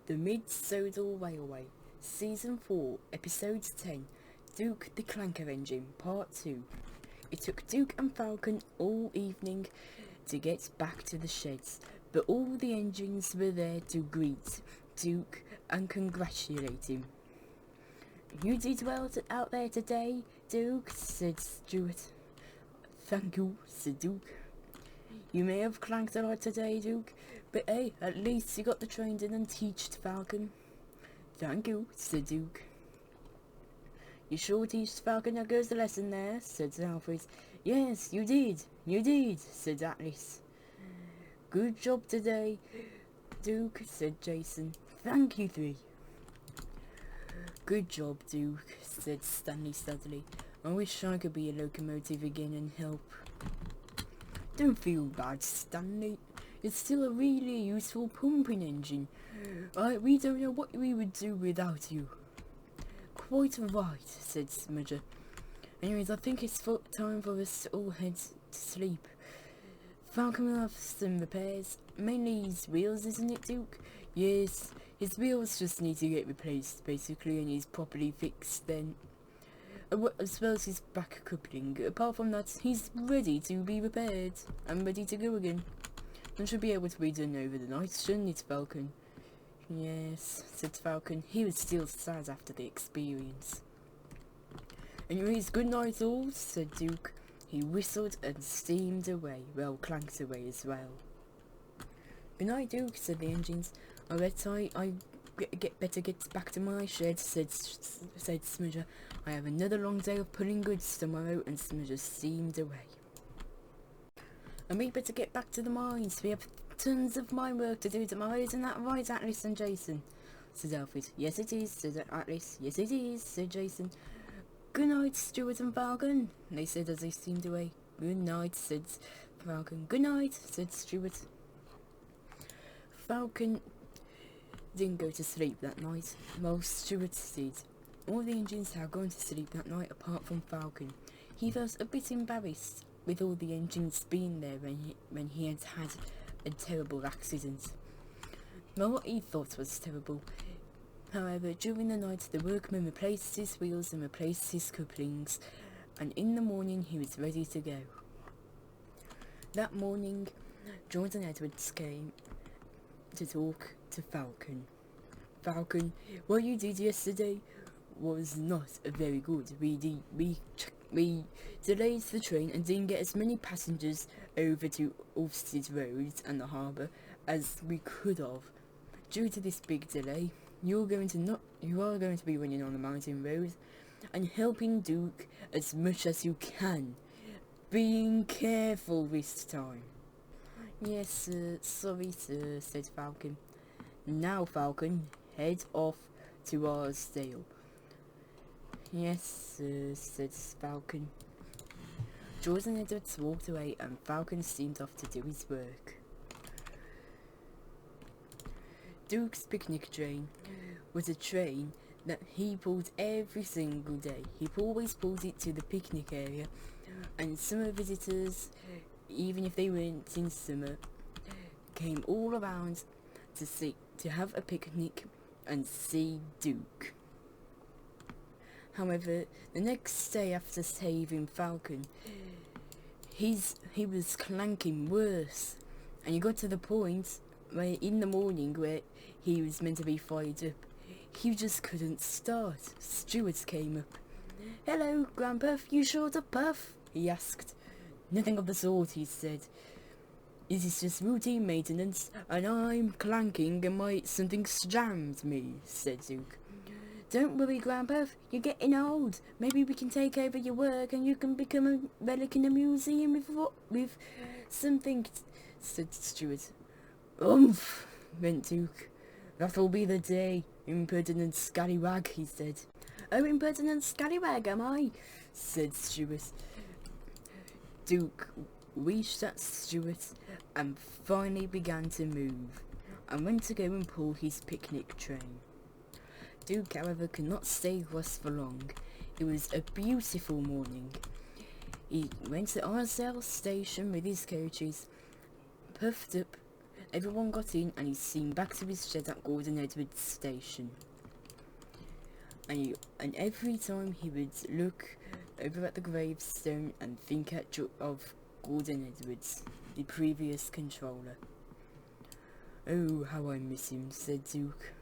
The Mid-Sodor Railway, Season 4, Episode 10, Duke the Clanker Engine, Part 2. It took Duke and Falcon all evening to get back to the sheds, but all the engines were there to greet Duke and congratulate him. "You did well out there today, Duke," said Stuart. "Thank you," said Duke. "You may have clanked a lot today, Duke, but hey, at least you got the train in and teached Falcon." "Thank you," said Duke. "You sure teached Falcon a good lesson there," said Alfred. "Yes, you did," said Atlas. "Good job today, Duke," said Jason. "Thank you, three." "Good job, Duke," said Stanley sadly. "I wish I could be a locomotive again and help." "Don't feel bad, Stanley. It's still a really useful pumping engine. We don't know what we would do without you." "Quite right," said Smudger. "Anyways, I think it's time for us to all head to sleep. Falcon will have some repairs. Mainly his wheels, isn't it, Duke?" "Yes, his wheels just need to get replaced, basically, and he's properly fixed then. As well as his back coupling. Apart from that, he's ready to be repaired and ready to go again. And should be able to be done over the night, shouldn't it, Falcon?" "Yes," said Falcon. He was still sad after the experience. "Anyways, good night all," said Duke. He whistled and steamed away, well, clanked away as well. "Good night, Duke," said the engines. "I bet I better get back to my shed," said Smudger. "I have another long day of pulling goods tomorrow," and Smudger steamed away. "And we better get back to the mines. We have tons of mine work to do tomorrow, isn't that right, Atlas and Jason?" said Alfred. "Yes, it is," said Atlas. "Yes, it is," said Jason. "Good night, Stuart and Falcon," they said as they steamed away. "Good night," said Falcon. "Good night," said Stuart. Falcon didn't go to sleep that night, while Stuart did. All the engines had gone to sleep that night apart from Falcon. He felt a bit embarrassed with all the engines being there when he had had a terrible accident. Well, what he thought was terrible. However, during the night the workman replaced his wheels and replaced his couplings, and in the morning he was ready to go. That morning, Jordan Edwards came to talk to Falcon. "Falcon, what you did yesterday was not very good. We delayed the train and didn't get as many passengers over to Ulstead Road and the harbour as we could have. Due to this big delay, you are going to be running on the mountain road and helping Duke as much as you can. Being careful this time." "Yes, sir. Sorry, sir," said Falcon. "Now, Falcon, head off to Arsdale." "Yes, sir," said Falcon. Jordan Edwards walked away and Falcon steamed off to do his work. Duke's picnic train was a train that he pulled every single day. He always pulled it to the picnic area, and summer visitors, even if they weren't in summer, came all around to have a picnic and see Duke. However, the next day after saving Falcon, he was clanking worse, and he got to the point where in the morning where he was meant to be fired up, he just couldn't start. Stuart came up. "Hello, Grandpa, you short of puff?" he asked. "Nothing of the sort," he said. "This is just routine maintenance, and I'm clanking and something's jammed me," said Duke. "Don't worry, Grandpa, you're getting old. Maybe we can take over your work and you can become a relic in a museum with something," said Stuart. "Umph," went Duke. "That'll be the day, impertinent scallywag," he said. "Oh, impertinent scallywag, am I?" said Stuart. Duke reached at Stuart and finally began to move, and went to go and pull his picnic train. Duke, however, could not stay across for long. It was a beautiful morning. He went to Arsdale station with his coaches, puffed up Everyone got in and he steamed back to his shed at Gordon Edwards station. And every time he would look over at the gravestone and think of Gordon Edwards, the previous controller. "Oh, how I miss him," said Duke.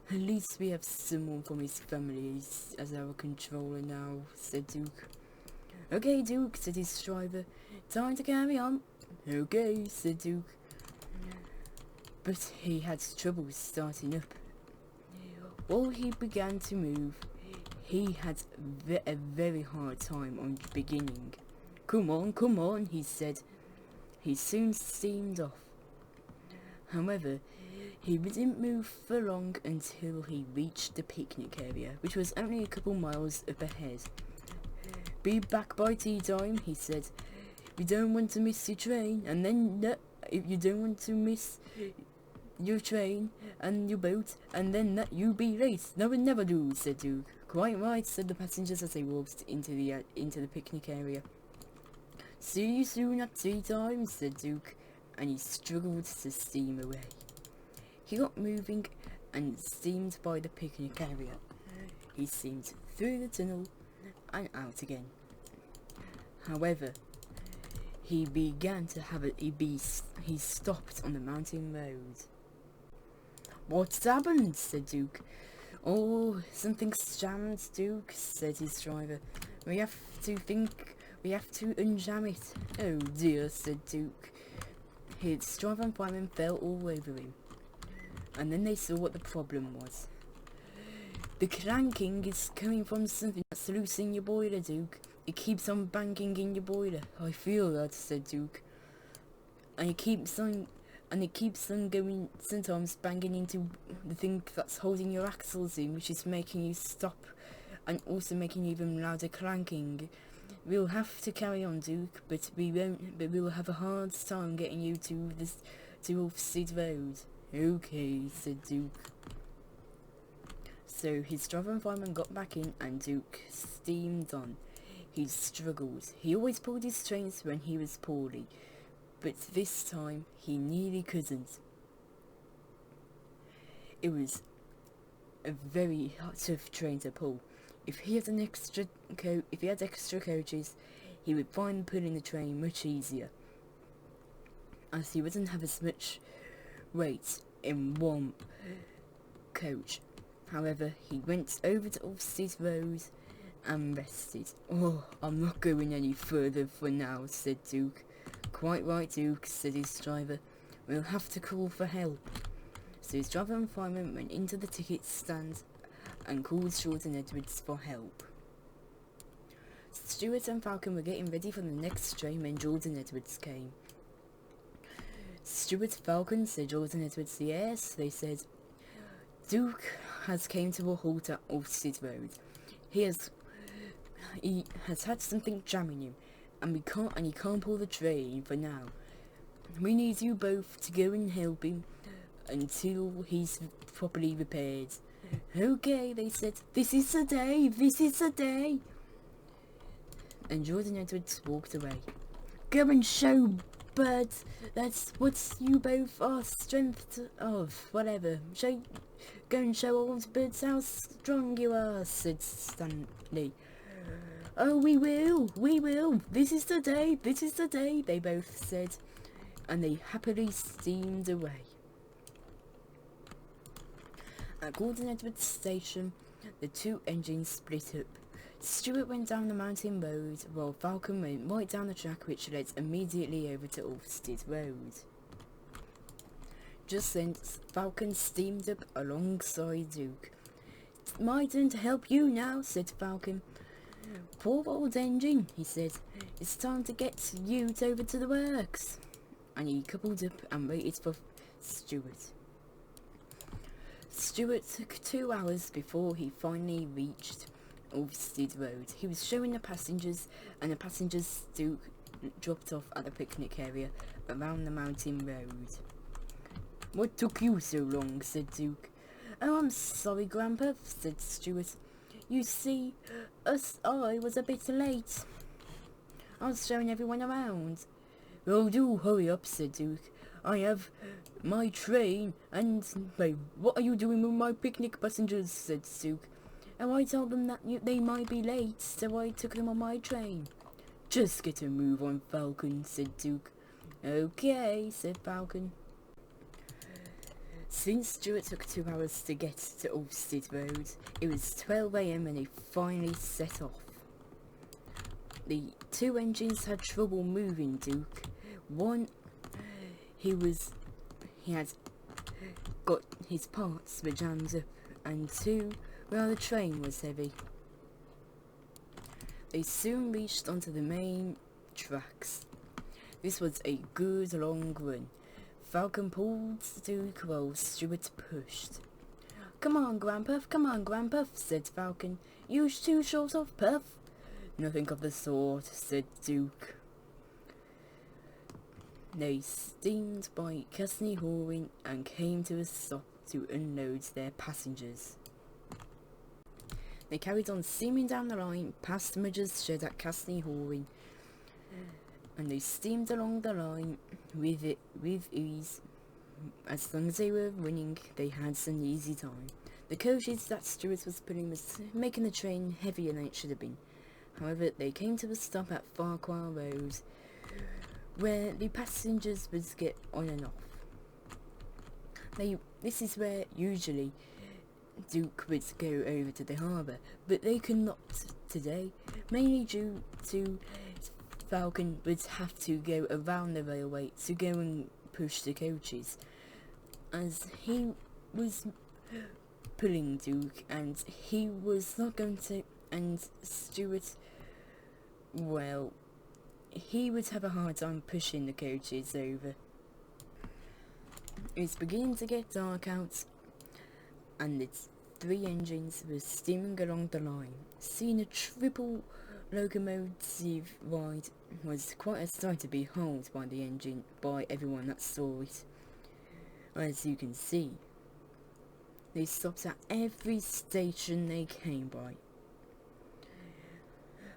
"At least we have someone from his family as our controller now," said Duke. "Okay, Duke," said his driver. "Time to carry on." "Okay," said Duke. But he had trouble starting up. While he began to move, he had a very hard time on beginning. Come on," he said. He soon steamed off. However, he didn't move for long until he reached the picnic area, which was only a couple miles up ahead. "Be back by tea time," he said. "You don't want to miss your train, and then if you don't want to miss your train and your boat, and then that you be late. No one never do," said Duke. "Quite right," said the passengers as they walked into the picnic area. "See you soon at tea time," said Duke, and he struggled to steam away. He got moving and steamed by the picnic area. He steamed through the tunnel and out again. However, he began to have he stopped on the mountain road. "What's happened?" said Duke. "Oh, something's jammed, Duke," said his driver. We have to unjam it." "Oh dear," said Duke. His driver and fireman fell all over him. And then they saw what the problem was. "The clanking is coming from something that's loose in your boiler, Duke. It keeps on banging in your boiler." "I feel that," said Duke. And it keeps on going, sometimes banging into the thing that's holding your axles in, which is making you stop and also making even louder clanking. We'll have to carry on, Duke, but we'll have a hard time getting you to Ulfstead Road." "Okay," said Duke. So his driver and fireman got back in and Duke steamed on. He struggled. He always pulled his trains when he was poorly, but this time he nearly couldn't. It was a very tough train to pull. If he had extra coaches, he would find pulling the train much easier, as he wouldn't have as much weight in one coach. However, he went over to Ulfstead Road and rested. "Oh, I'm not going any further for now," said Duke. "Quite right, Duke," said his driver. "We'll have to call for help." So his driver and fireman went into the ticket stand and called Gordon Edwards for help. Stuart and Falcon were getting ready for the next train when Gordon Edwards came. "Stuart, Falcon," said Gordon Edwards. "Yes," they said. "Duke has came to a halt at Ulfstead Road. He has had something jamming him, and he can't pull the train for now. We need you both to go and help him until he's properly repaired." "Okay," they said. This is the day." And Gordon Edwards walked away. "Go and show Birds that's what you both are strength of, whatever. Go and show old Birds how strong you are," said Stanley. "Oh, we will. This is the day, they both said, and they happily steamed away. At Gordon Edwards station, the two engines split up. Stuart went down the mountain road, while Falcon went right down the track which led immediately over to Ulfstead Road. Just then, Falcon steamed up alongside Duke. "It's my turn to help you now," said Falcon. "Poor old engine," he said. "It's time to get you over to the works." And he coupled up and waited for Stuart. Stuart took 2 hours before he finally reached Ulfstead Road. He was showing the passengers, and the passengers Duke dropped off at the picnic area around the mountain road. "What took you so long?" said Duke. "Oh, I'm sorry, Grandpa," said Stuart. "You see, I was a bit late. I was showing everyone around." "Well, do hurry up," said Duke. I have my train, and wait, what are you doing with my picnic passengers? Said Duke. And I told them that they might be late, so I took them on my train. Just get a move on, Falcon, said Duke. Okay, said Falcon. Since Stuart took 2 hours to get to Ulstead Road, it was 12 AM when they finally set off. The 2 engines had trouble moving, Duke. One, he had got his parts were jammed up, and 2, well, the train was heavy. They soon reached onto the main tracks. This was a good long run. Falcon pulled Duke while Stuart pushed. Come on, Grandpuff, said Falcon. You're too short of Puff. Nothing of the sort, said Duke. They steamed by Casney Hawing and came to a stop to unload their passengers. They carried on steaming down the line past Mudger's shed at Casney Hawing, and they steamed along the line with ease. As long as they were running, they had an easy time. The coaches that Stuart was pulling was making the train heavier than it should have been. However, they came to a stop at Farquhar Road, where the passengers would get on and off. This is where usually Duke would go over to the harbour, but they could not today, mainly due to Falcon would have to go around the railway to go and push the coaches, as he was pulling Duke, and he was not going to, and Stuart, well, he would have a hard time pushing the coaches over. It's beginning to get dark out, and its 3 engines were steaming along the line. Seeing a triple locomotive ride was quite a sight to behold by everyone that saw it. As you can see, they stopped at every station they came by,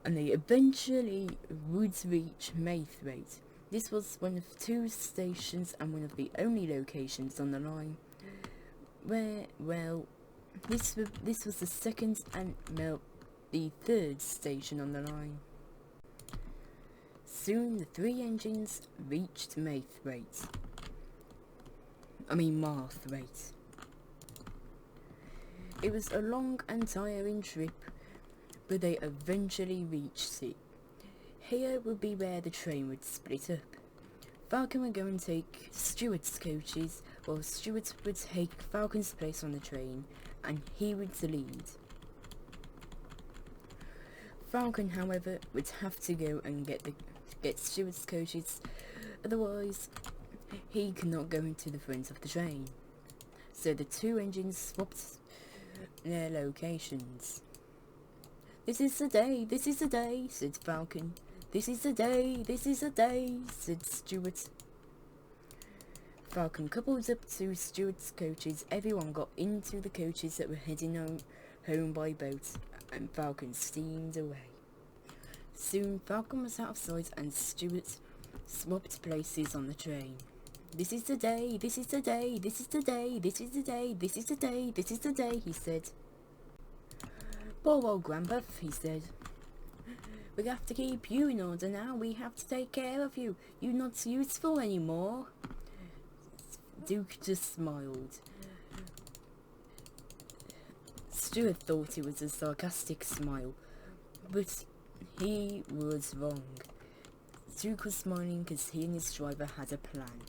and they eventually would reach Maythwaite. This was one of 2 stations and one of the only locations on the line where, well, this was the second and, well, the 3rd station on the line. Soon the 3 engines reached Marthwaite. It was a long and tiring trip, but they eventually reached it. Here would be where the train would split up. Falcon would go and take Stuart's coaches, while Stuart would take Falcon's place on the train, and he would lead. Falcon, however, would have to go and get Stuart's coaches, otherwise he could not go into the front of the train. So the 2 engines swapped their locations. This is the day, said Falcon. This is the day, said Stuart. Falcon coupled up to Stuart's coaches. Everyone got into the coaches that were heading home by boat, and Falcon steamed away. Soon Falcon was out of sight, and Stuart swapped places on the train. This is the day, he said. Poor old Grandpuff, he said. We have to keep you in order now. We have to take care of you. You're not useful anymore. Duke just smiled. Stuart thought it was a sarcastic smile, but he was wrong. Duke was smiling because he and his driver had a plan.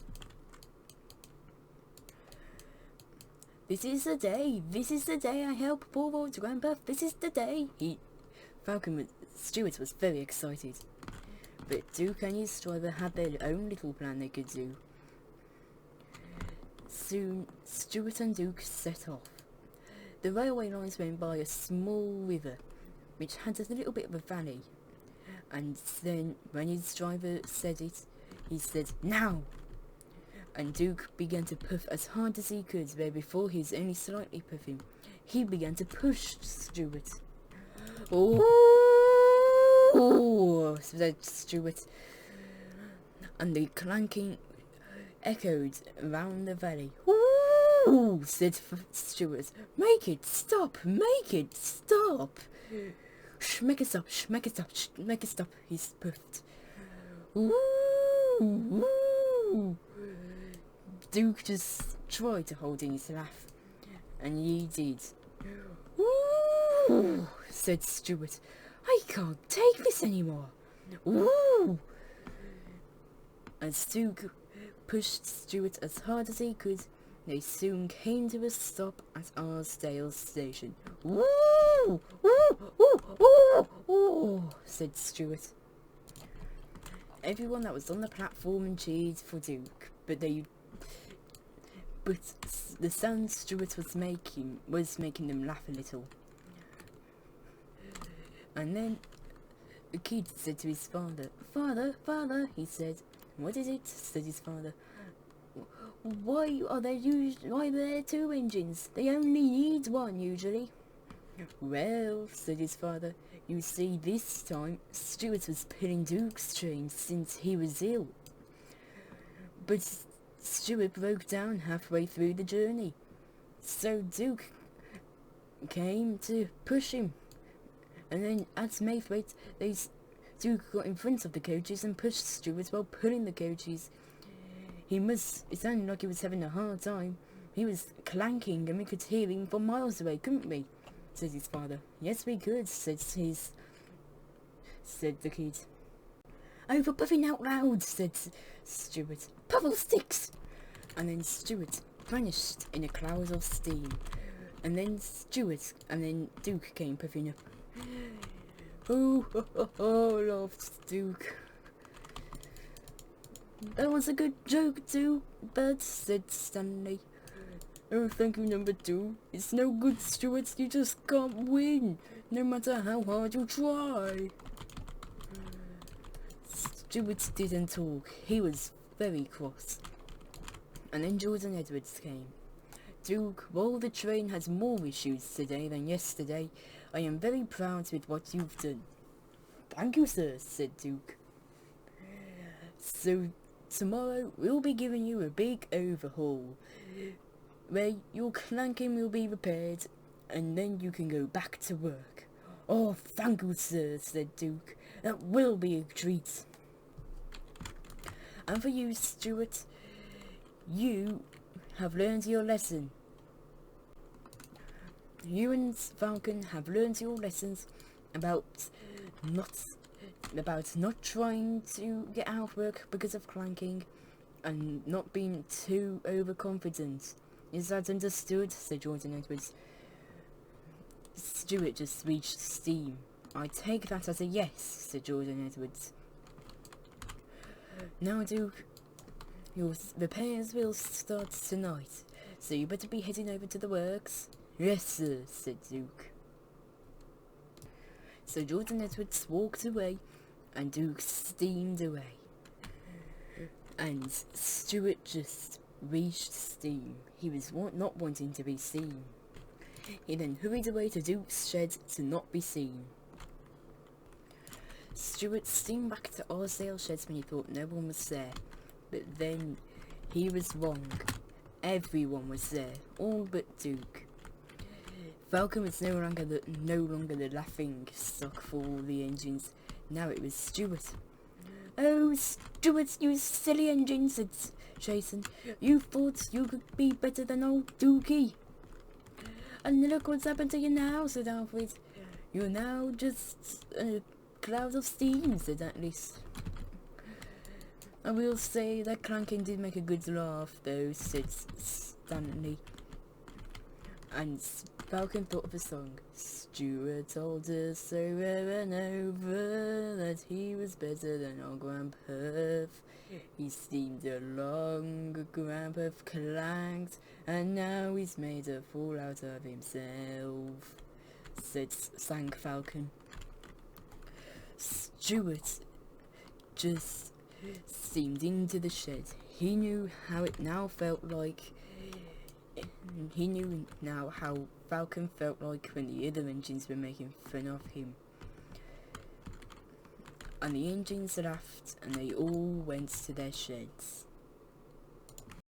This is the day I help poor old Grandpuff. This is the day. Stuart was very excited, but Duke and his driver had their own little plan they could do. Soon, Stuart and Duke set off. The railway lines went by a small river, which had a little bit of a valley, and then when his driver said it, he said, "Now!" And Duke began to puff as hard as he could, where before he was only slightly puffing. He began to push Stuart. "Oh!" said Stuart. And the clanking echoed around the valley. "Ooh!" said Stuart. "Make it stop! Make it stop!" "Make it stop! Make it stop! Make it stop!" he puffed. "Ooh! Ooh!" Duke just tried to hold in his laugh, and he did. "Ooh!" said Stuart. "I can't take this anymore. Ooh!" As Duke pushed Stuart as hard as he could, they soon came to a stop at Arsdale Station. "Ooh! Ooh! Ooh! Ooh! Ooh!" said Stuart. Everyone that was on the platform cheered for Duke, but the sound Stuart was making them laugh a little. And then the kid said to his father, "Father," he said. "What is it?" said his father. Why are there two engines? They only need one usually." "Well," said his father, "you see, this time Stuart was pulling Duke's train since he was ill. But Stuart broke down halfway through the journey, so Duke came to push him. And then at Maythwaite, Duke got in front of the coaches and pushed Stuart while pulling the coaches. It sounded like he was having a hard time. He was clanking and we could hear him from miles away, couldn't we?" said his father. "Yes, we could," said the kid. "Oh, for puffing out loud," said Stuart. "Puffle sticks!" And then Stuart vanished in a cloud of steam. And then Duke came puffing up. "Oh, laughed Duke. "That was a good joke too, Bud," said Stanley. "Oh, thank you, number 2. It's no good, Stuart. You just can't win, no matter how hard you try." Stuart didn't talk. He was very cross. And then Jordan Edwards came. "Duke, while the train has more issues today than yesterday, I am very proud with what you've done." "Thank you, sir," said Duke. "So tomorrow we'll be giving you a big overhaul, where your clanking will be repaired, and then you can go back to work." "Oh, thank you, sir," said Duke. "That will be a treat." "And for you, Stuart, you have learned your lesson. You and Falcon have learned your lessons about not trying to get out of work because of clanking, and not being too overconfident. Is that understood?" said Jordan Edwards. Stuart just reached steam. "I take that as a yes," said Jordan Edwards. "Now, Duke, your repairs will start tonight, so you better be heading over to the works." "Yes, sir," said Duke. So Jordan Edwards walked away, and Duke steamed away. And Stuart just reached steam. He was not wanting to be seen. He then hurried away to Duke's shed to not be seen. Stuart steamed back to Arsdale Sheds when he thought no one was there. But then he was wrong. Everyone was there, all but Duke. Falcon was no longer the laughing stock for all the engines. Now it was Stuart. "Oh, Stuart, you silly engine," said Jason. "You thought you could be better than old Dookie. And look what's happened to you now," said Alfred. "You're now just a cloud of steam," said Atlas. "I will say that clanking did make a good laugh, though," said Stanley. And Falcon thought of a song. "Stuart told us over and over that he was better than old Grandpuff. He steamed along, Grandpuff clanked, and now he's made a fool out of himself," sang Falcon. Stuart just steamed into the shed. He knew how it now felt like. He knew now how Falcon felt like when the other engines were making fun of him. And the engines laughed, and they all went to their sheds.